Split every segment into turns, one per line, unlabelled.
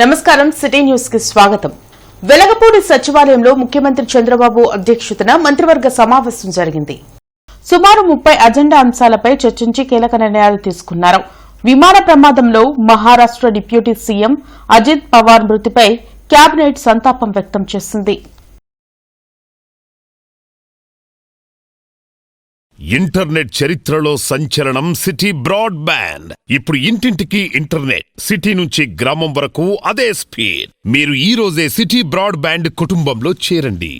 నమస్కారం city news కి స్వాగతం. వెలగపూడి సచివాలయంలో ముఖ్యమంత్రి చంద్రబాబు అధ్యక్షతన మంత్రివర్గ సమావేశం జరిగింది. సుమారు 30 అజెండా అంశాలపై చర్చించి కీలక నిర్ణయాలు తీసుకున్నారు. విమాన ప్రమాదంలో మహారాష్ట్ర డిప్యూటీ సీఎం అజిత్ పవార్ మృతిపై కేబినెట్ సంతాపం వ్యక్తం చేసింది.
ఇంటర్నెట్ చరిత్రలో సంచలనం సిటీ బ్రాడ్బ్యాండ్. ఇప్పుడు ఇంటింటికి ఇంటర్నెట్, సిటీ నుంచి గ్రామం వరకు అదే స్పీడ్. మీరు ఈ రోజే సిటీ బ్రాడ్బ్యాండ్ కుటుంబంలో చేరండి.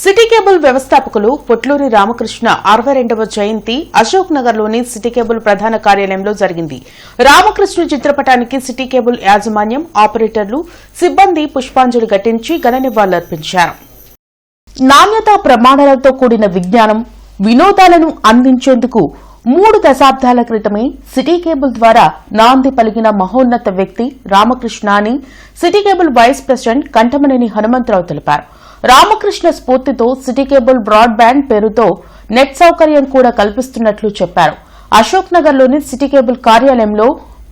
సిటీ కేబుల్ వ్యవస్థాపకులు పొట్లూరి రామకృష్ణ 62వ జయంతి అశోక్ నగర్ లోని సిటీ కేబుల్ ప్రధాన కార్యాలయంలో జరిగింది. రామకృష్ణ చిత్రపటానికి సిటీ కేబుల్ యాజమాన్యం, ఆపరేటర్లు, సిబ్బంది పుష్పాంజలి ఘటించి ఘన నివాళులర్పించారు. నాణ్యతా ప్రమాణాలతో కూడిన విజ్ఞానం, వినోదాలను అందించేందుకు 3 దశాబ్దాల క్రితమే సిటీ కేబుల్ ద్వారా నాంది పలికిన మహోన్నత వ్యక్తి రామకృష్ణ అని city cable vice president Kanthamaneni Hanumantharao తెలిపారు. రామకృష్ణ స్ఫూర్తితో సిటీ కేబుల్ బ్రాడ్బ్యాండ్ పేరుతో నెట్ సౌకర్యం కూడా కల్పిస్తున్నట్లు చెప్పారు. అశోక్ నగర్ లోని సిటీ కేబుల్ కార్యాలయంలో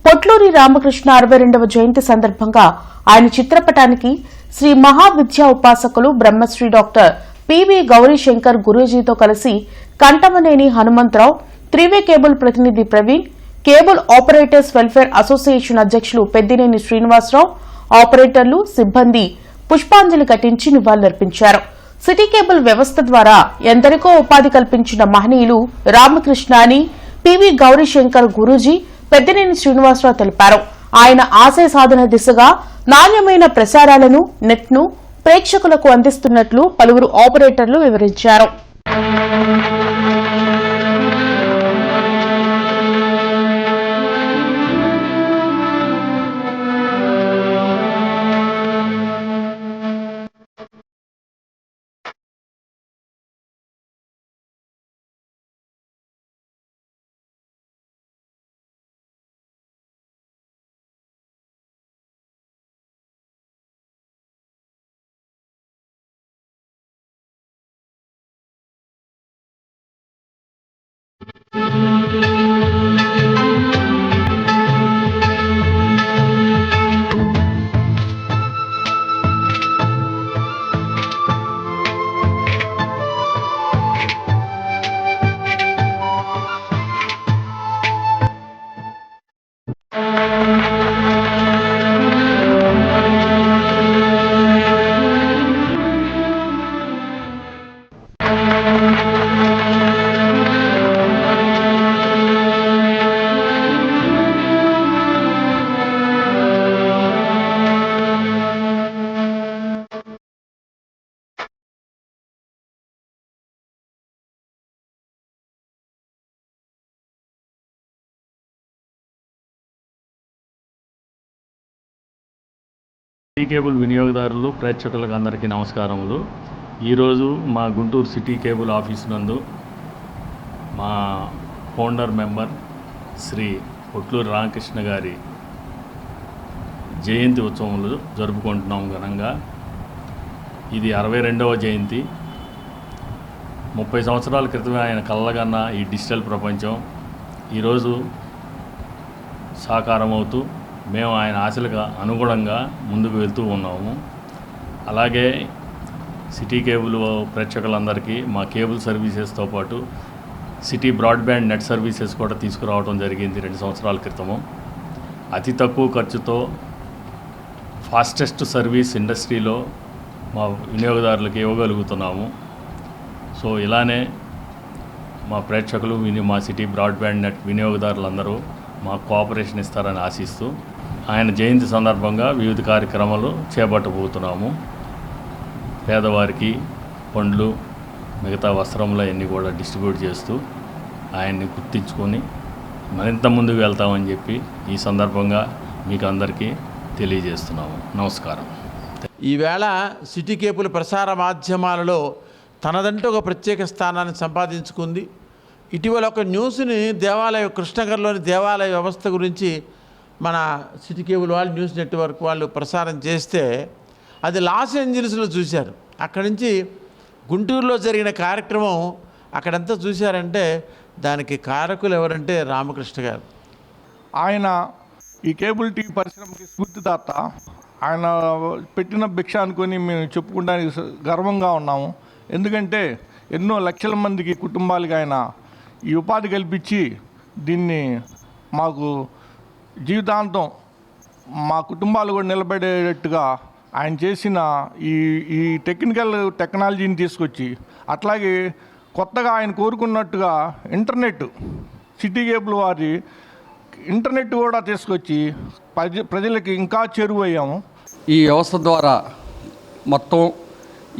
పొట్లూరి రామకృష్ణ 62వ జయంతి సందర్భంగా ఆయన చిత్రపటానికి శ్రీ మహావిద్యా ఉపాసకులు బ్రహ్మశ్రీ డాక్టర్ పివి గౌరీశంకర్ గురూజీతో కలిసి కంఠమనేని హనుమంతరావు, 3వే కేబుల్ ప్రతినిధి Praveen, cable operators welfare association అధ్యక్షులు పెద్దినేని శ్రీనివాసరావు, ఆపరేటర్లు, సిబ్బంది పుష్పాంజలి ఘటించి నివాళులర్పించారు. సిటీ కేబుల్ వ్యవస్థ ద్వారా ఎందరికో ఉపాధి కల్పించిన మహనీయులు రామకృష్ణ అని పివి గౌరీశంకర్ గురూజీ, పెద్దినేని శ్రీనివాసరావు తెలిపారు. ఆయన ఆశయ సాధన దిశగా నాణ్యమైన ప్రసారాలను, నెట్ను ప్రేక్షకులకు అందిస్తున్నట్లు పలువురు ఆపరేటర్లు వివరించారు.
సిటీ కేబుల్ వినియోగదారులు, ప్రేక్షకులకు అందరికీ నమస్కారములు. ఈరోజు మా గుంటూరు సిటీ కేబుల్ ఆఫీస్ నందు మా ఫౌండర్ మెంబర్ శ్రీ పొట్లూరి రామకృష్ణ గారి జయంతి ఉత్సవములు జరుపుకుంటున్నాం ఘనంగా. ఇది 62వ జయంతి. 30 సంవత్సరాల క్రితమే ఆయన కళ్ళగన్న ఈ డిజిటల్ ప్రపంచం ఈరోజు సాకారమవుతూ మేము ఆయన ఆశలకు అనుగుణంగా ముందుకు వెళ్తూ ఉన్నాము. అలాగే సిటీ కేబుల్ ప్రేక్షకులందరికీ మా కేబుల్ సర్వీసెస్తో పాటు సిటీ బ్రాడ్బ్యాండ్ నెట్ సర్వీసెస్ కూడా తీసుకురావడం జరిగింది 2 సంవత్సరాల క్రితము. అతి తక్కువ ఖర్చుతో ఫాస్టెస్ట్ సర్వీస్ ఇండస్ట్రీలో మా వినియోగదారులకు ఇవ్వగలుగుతున్నాము. సో ఇలానే మా ప్రేక్షకులు మా సిటీ బ్రాడ్బ్యాండ్ నెట్ వినియోగదారులందరూ మా కోఆపరేషన్ ఇస్తారని ఆశిస్తూ ఆయన జయంతి సందర్భంగా వివిధ కార్యక్రమాలు చేపట్టబోతున్నాము. పేదవారికి పండ్లు, మిగతా వస్త్రములు అన్నీ కూడా డిస్ట్రిబ్యూట్ చేస్తూ ఆయన్ని గుర్తించుకొని మరింత ముందుకు వెళ్తామని చెప్పి ఈ సందర్భంగా మీకు అందరికీ తెలియజేస్తున్నాము. నమస్కారం.
ఈవేళ సిటీ కేబుల్ ప్రసార మాధ్యమాలలో తనదంటూ ఒక ప్రత్యేక స్థానాన్ని సంపాదించుకుంది. ఇటీవల ఒక న్యూస్ని కృష్ణనగర్లోని దేవాలయ వ్యవస్థ గురించి మన సిటీ కేబుల్ వాళ్ళు, న్యూస్ నెట్వర్క్ వాళ్ళు ప్రసారం చేస్తే అది లాస్ ఏంజల్స్లో చూశారు. అక్కడి నుంచి గుంటూరులో జరిగిన కార్యక్రమం అక్కడంతా చూశారంటే దానికి కారకులు ఎవరంటే రామకృష్ణ గారు.
ఆయన ఈ కేబుల్ టీవీ పరిశ్రమకి స్ఫూర్తిదాత. ఆయన పెట్టిన భిక్ష అనుకొని మేము చెప్పుకోవడానికి గర్వంగా ఉన్నాము. ఎందుకంటే ఎన్నో లక్షల మందికి కుటుంబాలకి ఆయన ఈ ఉపాధి కల్పించి దీన్ని మాకు జీవితాంతం మా కుటుంబాలు కూడా నిలబడేటట్టుగా ఆయన చేసిన ఈ టెక్నాలజీని తీసుకొచ్చి, అట్లాగే కొత్తగా ఆయన కోరుకున్నట్టుగా ఇంటర్నెట్, సిటీ కేబుల్ వారి ఇంటర్నెట్ కూడా తీసుకొచ్చి ప్రజలకి ఇంకా చేరువయ్యాము.
ఈ వ్యవస్థ ద్వారా మొత్తం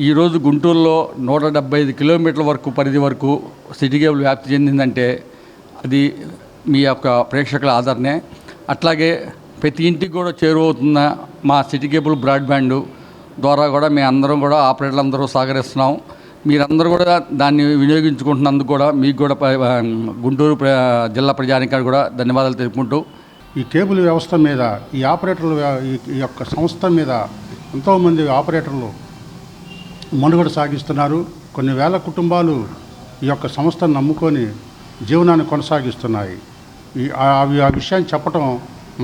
ఈరోజు గుంటూరులో 175 కిలోమీటర్ల వరకు పరిధి వరకు సిటీ కేబుల్ వ్యాప్తి చెందిందంటే అది మీ యొక్క ప్రేక్షకుల ఆదరణే. అట్లాగే ప్రతి ఇంటికి కూడా చేరువవుతున్న మా సిటీ కేబుల్ బ్రాడ్బ్యాండ్ ద్వారా కూడా మేము అందరం కూడా ఆపరేటర్లు అందరూ సహకరిస్తున్నాం. మీరందరూ కూడా దాన్ని వినియోగించుకుంటున్నందుకు కూడా మీకు కూడా గుంటూరు జిల్లా ప్రజానికానికి కూడా ధన్యవాదాలు తెలుపుకుంటూ,
ఈ కేబుల్ వ్యవస్థ మీద ఈ ఆపరేటర్లు ఈ యొక్క సంస్థ మీద ఎంతోమంది ఆపరేటర్లు మనుగడ సాగిస్తున్నారు. కొన్ని వేల కుటుంబాలు ఈ యొక్క సంస్థను నమ్ముకొని జీవనాన్ని కొనసాగిస్తున్నాయి. ఆ విషయాన్ని చెప్పడం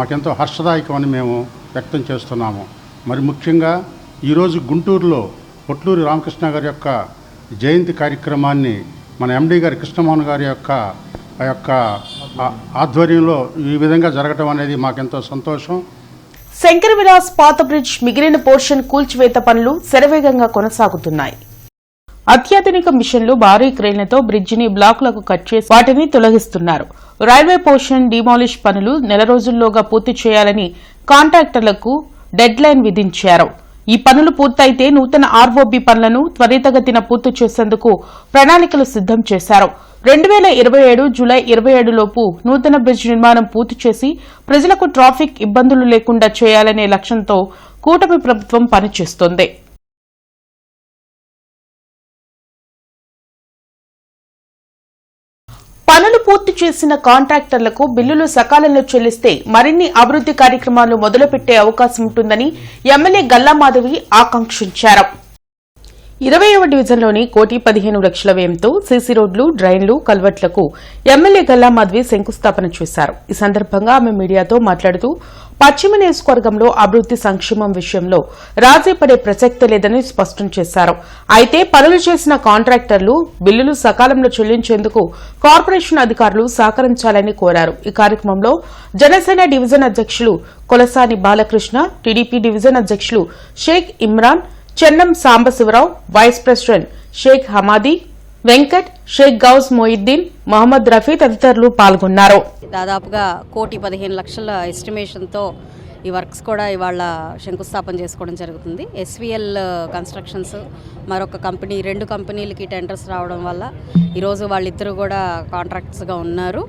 మాకెంతో హర్షదాయకమని మేము వ్యక్తం చేస్తున్నాము. మరి ముఖ్యంగా ఈరోజు గుంటూరులో పొట్లూరి రామకృష్ణ గారి యొక్క జయంతి కార్యక్రమాన్ని మన ఎండి గారి కృష్ణమోహన్ గారి యొక్క ఆధ్వర్యంలో ఈ విధంగా జరగడం అనేది మాకెంతో సంతోషం.
శంకర్ విలాస్ పాత బ్రిడ్జ్ మిగిలిన పోర్షన్ కూల్చివేత పనులు శరవేగంగా కొనసాగుతున్నాయి. అత్యాధునిక మిషన్లు భారీ క్రేన్లతో బ్రిడ్జిని బ్లాకులకు కట్ చేసి వాటిని తొలగిస్తున్నారు. రైల్వే పోర్షన్ డిమాలిష్ పనులు నెల రోజుల్లోగా పూర్తి చేయాలని కాంట్రాక్టర్లకు డెడ్ లైన్ విధించారు. ఈ పనులు పూర్తయితే నూతన ఆర్ఓబీ పనులను త్వరితగతిన పూర్తి చేసేందుకు ప్రణాళికలు సిద్దం చేశారు. 2027 జూలై 27 లోపు నూతన బ్రిడ్జ్ నిర్మాణం పూర్తి చేసి ప్రజలకు ట్రాఫిక్ ఇబ్బందులు లేకుండా చేయాలనే లక్ష్యంతో కూటమి ప్రభుత్వం పనిచేస్తోంది. పనులు పూర్తి చేసిన కాంట్రాక్టర్లకు బిల్లులు సకాలంలో చెల్లిస్తే మరిన్ని అభివృద్ది కార్యక్రమాలు మొదలుపెట్టే అవకాశం ఉంటుందని ఎమ్మెల్యే గల్లా మాధవి ఆకాంక్షించారు. 20వ డివిజన్లోని 1,15,00,000 వ్యయంతో సీసీ రోడ్లు, డ్రైన్లు, కల్వర్ట్లకు ఎమ్మెల్యే గల్లా మాధవి శంకుస్థాపన చేశారు. ఈ సందర్భంగా ఆమె మీడియాతో మాట్లాడుతూ పశ్చిమ నియోజకవర్గంలో అభివృద్ది సంక్షేమం విషయంలో రాజీ పడే ప్రసక్తే లేదని స్పష్టం చేశారు. అయితే పనులు చేసిన కాంట్రాక్టర్లు బిల్లులు సకాలంలో చెల్లించేందుకు కార్పొరేషన్ అధికారులు సహకరించాలని కోరారు. ఈ కార్యక్రమంలో జనసేన డివిజన్ అధ్యక్షులు కొలసాని బాలకృష్ణ, టీడీపీ డివిజన్ అధ్యక్షులు షేక్ ఇమ్రాన్, చెన్నం సాంబశివరావు, వైస్ ప్రెసిడెంట్ షేక్ హమాదీ, వెంకట్, షేక్ గౌస్ మొయిద్దీన్, మహమ్మద్ రఫీ తదితరులు పాల్గొన్నారు.
దాదాపుగా 1,15,00,000 ఎస్టిమేషన్తో ఈ వర్క్స్ కూడా ఇవాళ శంకుస్థాపన చేసుకోవడం జరుగుతుంది. ఎస్విఎల్ కన్స్ట్రక్షన్స్ మరొక కంపెనీ, 2 కంపెనీలకి టెండర్స్ రావడం వల్ల ఈరోజు వాళ్ళిద్దరూ కూడా కాంట్రాక్ట్స్గా ఉన్నారు.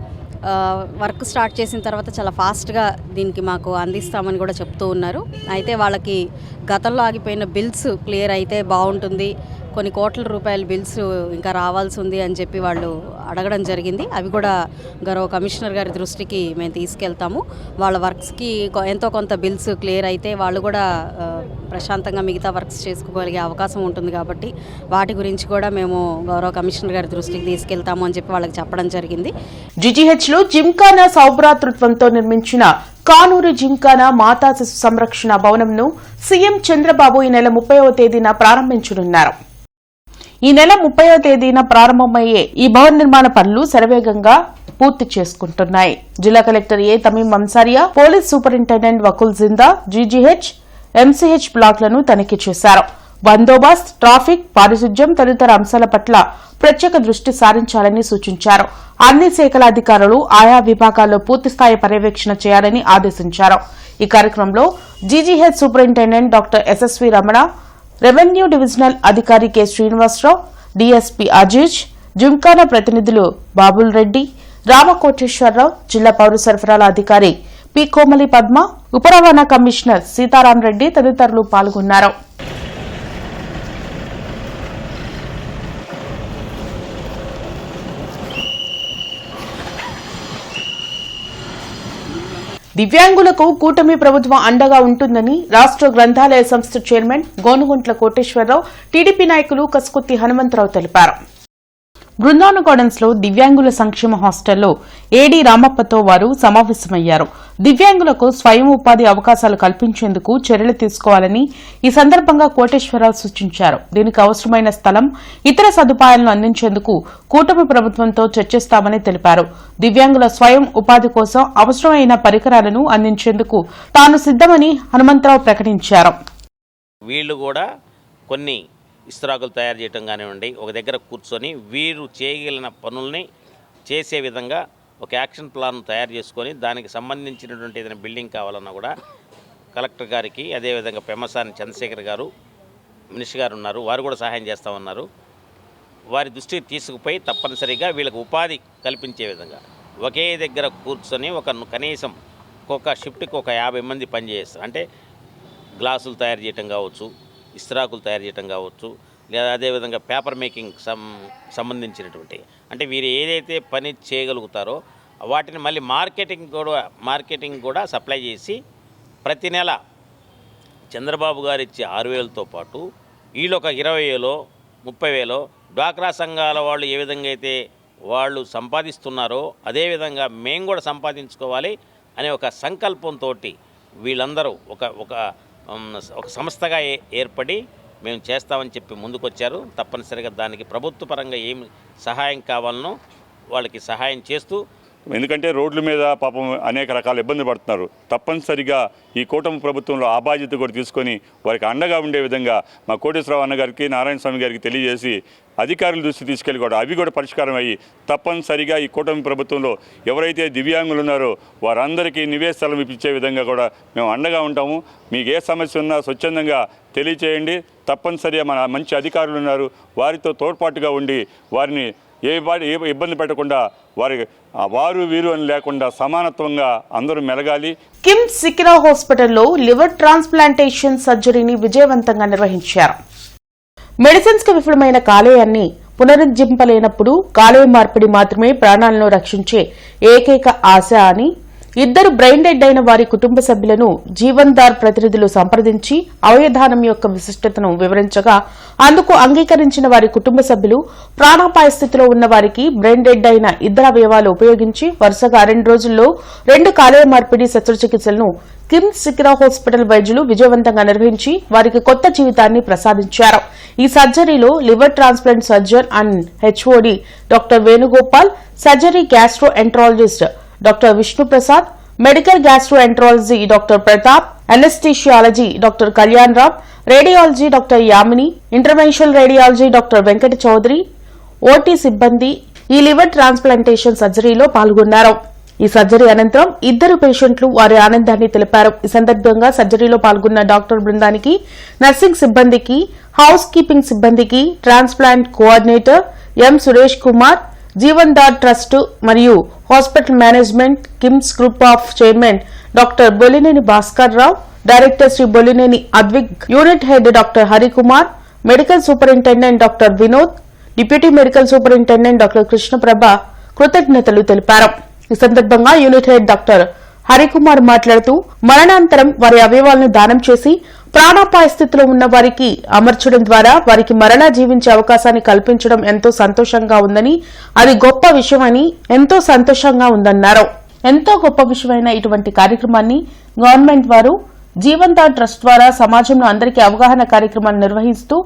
వర్క్ స్టార్ట్ చేసిన తర్వాత చాలా ఫాస్ట్గా దీనికి మాకు అందిస్తామని కూడా చెప్తూ ఉన్నారు. అయితే వాళ్ళకి గతంలో ఆగిపోయిన బిల్స్ క్లియర్ అయితే బాగుంటుంది, కొన్ని కోట్ల రూపాయల బిల్స్ ఇంకా రావాల్సి ఉంది అని చెప్పి వాళ్ళు అడగడం జరిగింది. అవి కూడా గౌరవ కమిషనర్ గారి దృష్టికి మేము తీసుకెళ్తాము. వాళ్ళ వర్క్స్కి ఎంతో కొంత బిల్స్ క్లియర్ అయితే వాళ్ళు కూడా ప్రశాంతంగా మిగతా వర్క్స్ చేసుకోగలిగే అవకాశం ఉంటుంది. కాబట్టి వాటి గురించి కూడా మేము గౌరవ కమిషనర్ గారి దృష్టికి తీసుకెళ్తాము అని చెప్పి వాళ్ళకి చెప్పడం జరిగింది.
జీజీహెచ్లో జిమ్ఖానా సౌభ్రాతృత్వంతో నిర్మించిన కానూరు జిమ్ఖానా మాతా శిశు సంరక్షణ భవనంను సీఎం చంద్రబాబు ఈ నెల 30వ తేదీన ప్రారంభించనున్నారు. ఈ నెల 30వ తేదీన ప్రారంభమయ్యే ఈ భవన నిర్మాణ పనులు శరవేగంగా పూర్తి చేసుకుంటున్నాయి. జిల్లా కలెక్టర్ ఏ తమీం అన్సారియా, పోలీస్ సూపరింటెండెంట్ వకుల్ జిందా జీజీహెచ్, ఎంసీహెచ్ బ్లాక్లను తనిఖీ చేశారు. బందోబస్త్, ట్రాఫిక్, పారిశుధ్యం తదితర అంశాల పట్ల ప్రత్యేక దృష్టి సారించాలని సూచించారు. అన్ని శాఖల అధికారులు ఆయా విభాగాల్లో పూర్తిస్థాయి పర్యవేక్షణ చేయాలని ఆదేశించారు. ఈ కార్యక్రమంలో GGH superintendent doctor SSV Ramana, revenue divisional అధికారి కె శ్రీనివాసరావు, డీఎస్పీ అజీజ్, జిమ్ఖానా ప్రతినిధులు బాబుల్ రెడ్డి, రామకోటేశ్వరరావు, జిల్లా పౌర సరఫరాల అధికారి పి కోమలి పద్మ, ఉప రవాణా కమిషనర్ సీతారాం రెడ్డి తదితరులు పాల్గొన్నారు. దివ్యాంగులకు కూటమి ప్రభుత్వం అండగా ఉంటుందని రాష్ట్ర గ్రంథాలయ సంస్థ చైర్మన్ గోనుగుంట్ల కోటేశ్వరరావు, టీడీపీ నాయకులు కసుకుత్తి హనుమంతరావు తెలిపారు. బృందావన గార్డెన్స్ లో దివ్యాంగుల సంక్షేమ హాస్టల్లో ఏడీ రామప్పతో వారు సమావేశమయ్యారు. దివ్యాంగులకు స్వయం ఉపాధి అవకాశాలు కల్పించేందుకు చర్యలు తీసుకోవాలని ఈ సందర్భంగా కోటేశ్వరరావు సూచించారు. దీనికి అవసరమైన స్థలం, ఇతర సదుపాయాలను అందించేందుకు కూటమి ప్రభుత్వంతో చర్చిస్తామని తెలిపారు. దివ్యాంగుల స్వయం ఉపాధి కోసం అవసరమైన పరికరాలను అందించేందుకు తాను సిద్దమని హనుమంతరావు ప్రకటించారు.
వీళ్ళు కూడా కొన్ని ఇస్తరాకులు తయారు చేయటం కానివ్వండి, ఒక దగ్గర కూర్చొని వీరు చేయగలిగిన పనుల్ని చేసే విధంగా ఒక యాక్షన్ ప్లాన్ తయారు చేసుకొని దానికి సంబంధించినటువంటి ఏదైనా బిల్డింగ్ కావాలన్నా కూడా కలెక్టర్ గారికి, అదేవిధంగా పెమ్మసాని చంద్రశేఖర్ గారు మినిస్టర్ గారు ఉన్నారు, వారు కూడా సహాయం చేస్తామన్నారు. వారి దృష్టికి తీసుకుపోయి తప్పనిసరిగా వీళ్ళకి ఉపాధి కల్పించే విధంగా ఒకే దగ్గర కూర్చొని కనీసం ఒక్కొక్క షిఫ్ట్కి ఒక 50 మంది పనిచేస్తారు. అంటే గ్లాసులు తయారు చేయటం కావచ్చు, ఇస్తరాకులు తయారు చేయటం కావచ్చు, లేదా అదేవిధంగా పేపర్ మేకింగ్ సంబంధించినటువంటి, అంటే వీరు ఏదైతే పని చేయగలుగుతారో వాటిని మళ్ళీ మార్కెటింగ్ కూడా సప్లై చేసి ప్రతి నెల చంద్రబాబు గారు ఇచ్చే 6,000తో పాటు వీళ్ళు ఒక 20,000 30,000 డ్వాక్రా సంఘాల వాళ్ళు ఏ విధంగా అయితే వాళ్ళు సంపాదిస్తున్నారో అదేవిధంగా మేము కూడా సంపాదించుకోవాలి అనే ఒక సంకల్పంతో వీళ్ళందరూ ఒక సంస్థగా ఏర్పడి మేము చేస్తామని చెప్పి ముందుకొచ్చారు. తప్పనిసరిగా దానికి ప్రభుత్వ పరంగా ఏమి సహాయం కావాలనో వాళ్ళకి సహాయం చేస్తూ,
ఎందుకంటే రోడ్ల మీద పాపం అనేక రకాల ఇబ్బంది పడుతున్నారు. తప్పనిసరిగా ఈ కూటమి ప్రభుత్వంలో ఆ బాధ్యత కూడా తీసుకొని వారికి అండగా ఉండే విధంగా మా కోటేశ్వరరావు అన్న గారికి, నారాయణ స్వామి గారికి తెలియజేసి అధికారుల దృష్టి తీసుకెళ్ళి కూడా అవి కూడా పరిష్కారం అయ్యి తప్పనిసరిగా ఈ కూటమి ప్రభుత్వంలో ఎవరైతే దివ్యాంగులు ఉన్నారో వారందరికీ నివేశ స్థలం ఇప్పించే విధంగా కూడా మేము అండగా ఉంటాము. మీకు ఏ సమస్య ఉన్నా స్వచ్ఛందంగా తెలియచేయండి. తప్పనిసరిగా మన మంచి అధికారులు ఉన్నారు, వారితో తోడ్పాటుగా ఉండి వారిని ఏ ఇబ్బంది పెట్టకుండా వారు వీరు అని లేకుండా సమానత్వంగా అందరూ మెలగాలి.
కిమ్స్ సికిరా హాస్పిటల్లో లివర్ ట్రాన్స్ప్లాంటేషన్ సర్జరీని విజయవంతంగా నిర్వహించారు. మెడిసిన్స్ కి విఫలమైన కాలేయాన్ని పునరుజ్జింపలేనప్పుడు కాలేయ మార్పిడి మాత్రమే ప్రాణాలను రక్షించే ఏకైక ఆశ అని ఇద్దరు బ్రెయిన్ డెడ్ అయిన వారి కుటుంబ సభ్యులను జీవన్దార్ ప్రతినిధులు సంప్రదించి అవయదానం యొక్క విశిష్టతను వివరించగా అందుకు అంగీకరించిన వారి కుటుంబ సభ్యులు ప్రాణాపాయ స్థితిలో ఉన్న వారికి బ్రెయిన్ డెడ్ అయిన ఇద్దరు అవయవాలు ఉపయోగించి వరుసగా 2 రోజుల్లో 2 కాలేయ మార్పిడి శస్త్రచికిత్సలను కిమ్స్ సికిరా హాస్పిటల్ వైద్యులు విజయవంతంగా నిర్వహించి వారికి కొత్త జీవితాన్ని ప్రసాదించారు. ఈ సర్జరీలో liver transplant surgeon and HOD doctor Venugopal, surgery gastroenterologist doctor Vishnuprasad, medical gastroenterology doctor Pratap, anaesthesiology doctor Kalyan Ram, radiology doctor Yamini, interventional radiology doctor Venkata Chowdary, OT సిబ్బంది ఈ లివర్ ట్రాన్స్ప్లాంటేషన్ సర్జరీలో పాల్గొన్నారు. ఈ సర్జరీ అనంతరం ఇద్దరు పేషెంట్లు వారి ఆనందాన్ని తెలిపారు. ఈ సందర్భంగా సర్జరీలో పాల్గొన్న డాక్టర్ బృందానికి, నర్సింగ్ సిబ్బందికి, హౌస్ కీపింగ్ సిబ్బందికి transplant coordinator M Suresh Kumar, Jeevandan trust మరియు hospital management, KIMS group of chairman doctor Bollineni Bhaskar Rao, director Shri Bollineni Advik, unit head doctor Harikumar, medical superintendent doctor Vinod, deputy medical superintendent doctor Krishnaprabha కృతజ్ఞతలు తెలిపారు. ఈ సందర్భంగా యూనిట్ హెడ్ డాక్టర్ హరికుమార్ మాట్లాడుతూ మరణాంతరం వారి అవయవాలను దానం చేసి ప్రాణాపాయ స్థితిలో ఉన్న వారికి అమర్చడం ద్వారా వారికి మరలా జీవించే అవకాశాన్ని కల్పించడం ఎంతో సంతోషంగా ఉందని, అది గొప్ప విషయమని ఎంతో సంతోషంగా ఉందన్నారు. ఎంతో గొప్ప విషయమైన ఇటువంటి కార్యక్రమాన్ని గవర్నమెంట్ వారు జీవన్దార్ ట్రస్ట్ ద్వారా సమాజంలో అందరికీ అవగాహన కార్యక్రమాన్ని నిర్వహిస్తూ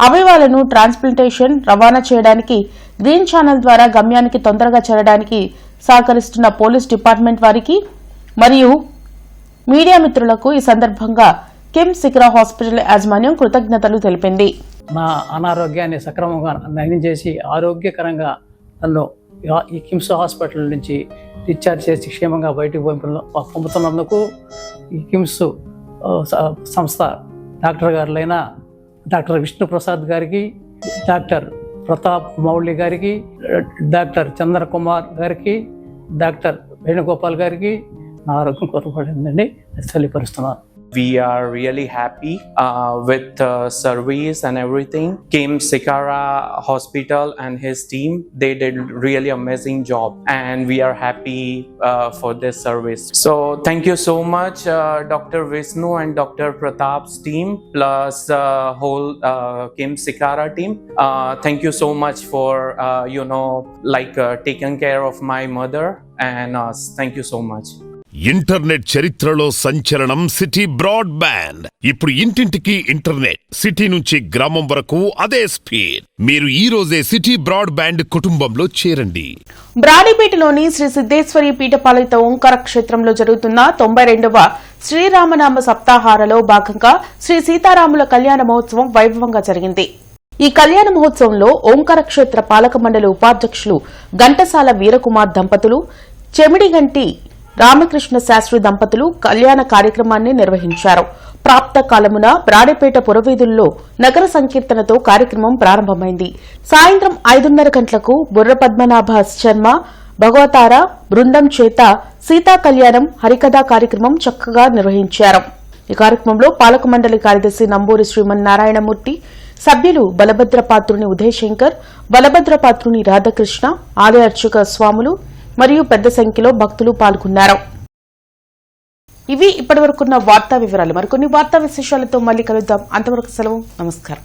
అవయవాలను ట్రాన్స్ప్లాంటేషన్ రవాణా చేయడానికి గ్రీన్ ఛానల్ ద్వారా గమ్యానికి తొందరగా చేరడానికి సహకరిస్తున్న పోలీస్ డిపార్ట్మెంట్ వారికి మరియు మీడియా మిత్రులకు ఈ సందర్భంగా కిమ్స్ సికిరా హాస్పిటల్ యాజమాన్యం కృతజ్ఞతలు తెలిపింది.
నా అనారోగ్యాన్ని సక్రమంగా నయం చేసి ఆరోగ్యకరంగా నన్ను ఈ కిమ్స్ హాస్పిటల్ నుంచి డిశ్చార్జ్ చేసి క్షేమంగా బయటకు పంపుతున్నందుకు ఈ కిమ్స్ సంస్థ డాక్టర్ గారులైన డాక్టర్ విష్ణుప్రసాద్ గారికి, డాక్టర్ ప్రతాప్ మౌళి గారికి, డాక్టర్ చంద్రకుమార్ గారికి, డాక్టర్ వేణుగోపాల్ గారికి నా ఆరోగ్యం కోరపడిందండి తెలియపరుస్తున్నాను.
We are really happy with service and everything. Kim Sikara Hospital and his team, they did really amazing job, and we are happy for this service. So thank you so much, Dr. Vishnu and Dr. Pratap's team, plus whole Kim Sikara team. Thank you so much for taking care of my mother and us. Thank you so much.
Internet చరిత్రలో సంచలనం city broadband. ఇప్పుడు ఇంటింటికి internet, city నుంచి గ్రామం వరకు అదే speed. మీరు ఈ రోజే సిటీ బ్రాడ్బ్యాండ్ కుటుంబంలో చేరండి.
బ్రాడీపేటలోని శ్రీ సిద్ధేశ్వరి పీఠపాలిత ఓంకార క్షేత్రంలో జరుగుతున్న 92వ శ్రీరామనామ సప్తాహాలలో భాగంగా శ్రీ సీతారాముల కళ్యాణ మహోత్సవం వైభవంగా జరిగింది. ఈ కళ్యాణ మహోత్సవంలో ఓంకార క్షేత్ర పాలక మండలి ఉపాధ్యక్షులు ఘంటసాల వీరకుమార్ దంపతులు, చెమిడిగంటి రామకృష్ణ శాస్త్రి దంపతులు కళ్యాణ కార్యక్రమాన్ని నిర్వహించారు. ప్రాప్త కాలమున బ్రాడేపేట పురవీధుల్లో నగర సంకీర్తనతో కార్యక్రమం ప్రారంభమైంది. సాయంత్రం 5:30 గంటలకు బుర్ర పద్మనాభ శర్మ భగవతార బృందం చేత సీతా కళ్యాణం హరికథా కార్యక్రమం చక్కగా నిర్వహించారు. ఈ కార్యక్రమంలో పాలక మండలి కార్యదర్శి నంబూరి శ్రీమన్నారాయణమూర్తి, సభ్యులు బలభద్రపాత్రుని ఉదయశంకర్, బలభద్రపాత్రుని రాధాకృష్ణ, ఆలయ అర్చక స్వాములు మరియు పెద్ద సంఖ్యలో భక్తులు పాల్గొన్నారు. ఇవి ఇప్పటివరకున్న వార్తా వివరాలు. మరికొన్ని వార్తా విశేషాలతో మళ్లీ కలుద్దాం. అంతవరకు సెలవు. నమస్కారం.